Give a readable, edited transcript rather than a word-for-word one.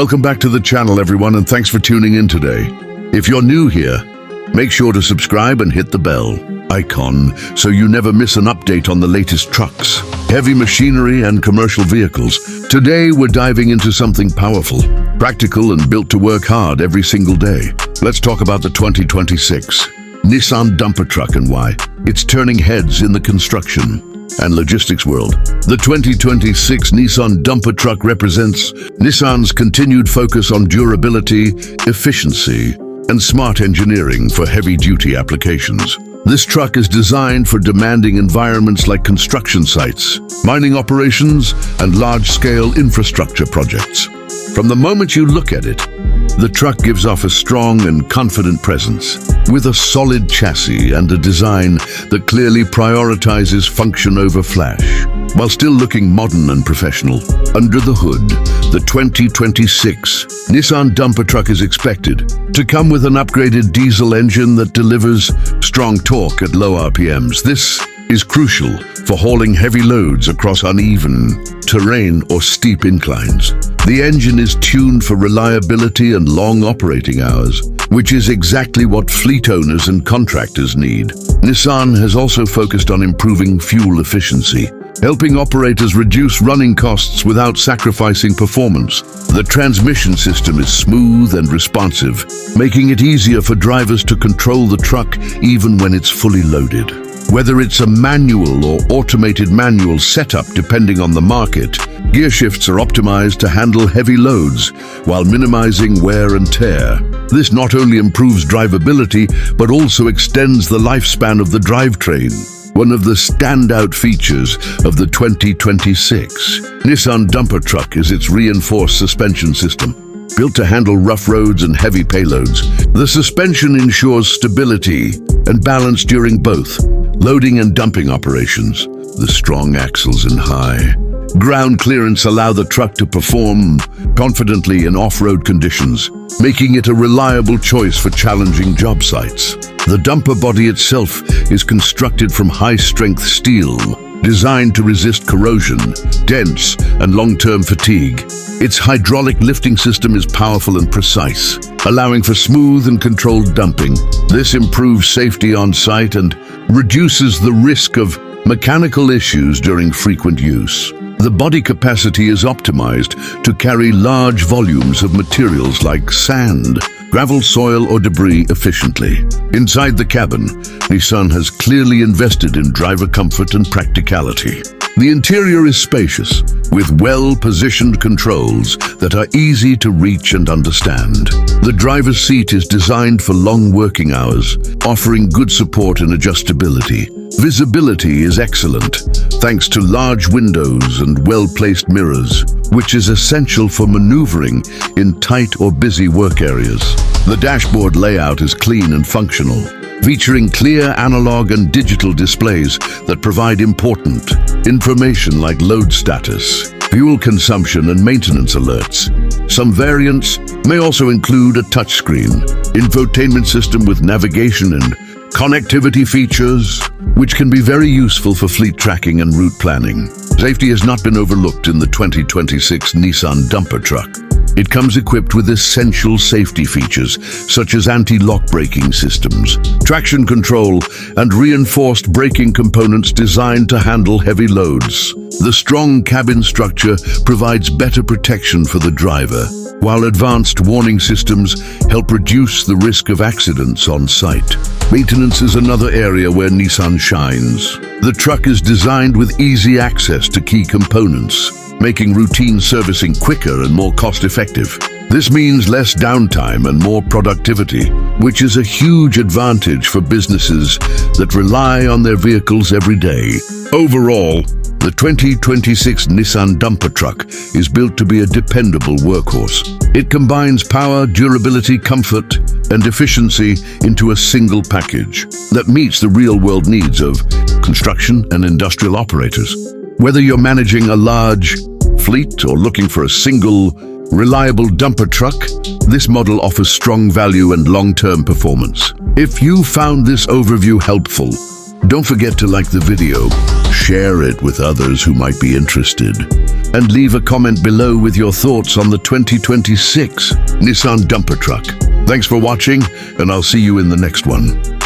Welcome back to the channel, everyone, and thanks for tuning in today. If you're new here, make sure to subscribe and hit the bell icon so you never miss an update on the latest trucks, heavy machinery, and commercial vehicles. Today, we're diving into something powerful, practical, and built to work hard every single day. Let's talk about the 2026 Nissan dumper truck and why it's turning heads in the construction and logistics world. The 2026 Nissan dumper truck represents Nissan's continued focus on durability, efficiency, and smart engineering for heavy-duty applications. This truck is designed for demanding environments like construction sites, mining operations, and large-scale infrastructure projects. From the moment you look at it, the truck gives off a strong and confident presence, with a solid chassis and a design that clearly prioritizes function over flash, while still looking modern and professional. Under the hood, the 2026 Nissan dumper truck is expected to come with an upgraded diesel engine that delivers strong torque at low RPMs. This is crucial for hauling heavy loads across uneven terrain or steep inclines. The engine is tuned for reliability and long operating hours, which is exactly what fleet owners and contractors need. Nissan has also focused on improving fuel efficiency, helping operators reduce running costs without sacrificing performance. The transmission system is smooth and responsive, making it easier for drivers to control the truck even when it's fully loaded. Whether it's a manual or automated manual setup depending on the market, gear shifts are optimized to handle heavy loads while minimizing wear and tear. This not only improves drivability, but also extends the lifespan of the drivetrain. One of the standout features of the 2026 Nissan dumper truck is its reinforced suspension system. Built to handle rough roads and heavy payloads, the suspension ensures stability and balance during both loading and dumping operations. The strong axles and high ground clearance allow the truck to perform confidently in off-road conditions, making it a reliable choice for challenging job sites. The dumper body itself is constructed from high-strength steel, designed to resist corrosion, dents, and long-term fatigue. Its hydraulic lifting system is powerful and precise, allowing for smooth and controlled dumping. This improves safety on site and reduces the risk of mechanical issues during frequent use. The body capacity is optimized to carry large volumes of materials like sand, gravel, soil, or debris efficiently. Inside the cabin, Nissan has clearly invested in driver comfort and practicality. The interior is spacious, with well-positioned controls that are easy to reach and understand. The driver's seat is designed for long working hours, offering good support and adjustability. Visibility is excellent, thanks to large windows and well-placed mirrors, which is essential for maneuvering in tight or busy work areas. The dashboard layout is clean and functional, featuring clear analog and digital displays that provide important information like load status, fuel consumption, and maintenance alerts. Some variants may also include a touchscreen, infotainment system with navigation and connectivity features, which can be very useful for fleet tracking and route planning. Safety has not been overlooked in the 2026 Nissan dumper truck. It comes equipped with essential safety features such as anti-lock braking systems, traction control, and reinforced braking components designed to handle heavy loads. The strong cabin structure provides better protection for the driver, while advanced warning systems help reduce the risk of accidents on site. Maintenance is another area where Nissan shines. The truck is designed with easy access to key components, making routine servicing quicker and more cost-effective. This means less downtime and more productivity, which is a huge advantage for businesses that rely on their vehicles every day. Overall, the 2026 Nissan dumper truck is built to be a dependable workhorse. It combines power, durability, comfort, and efficiency into a single package that meets the real-world needs of construction and industrial operators. Whether you're managing a large fleet or looking for a single, reliable dumper truck, this model offers strong value and long-term performance. If you found this overview helpful, Don't forget to like the video, share it with others who might be interested, and leave a comment below with your thoughts on the 2026 Nissan dumper truck. Thanks for watching, and I'll see you in the next one.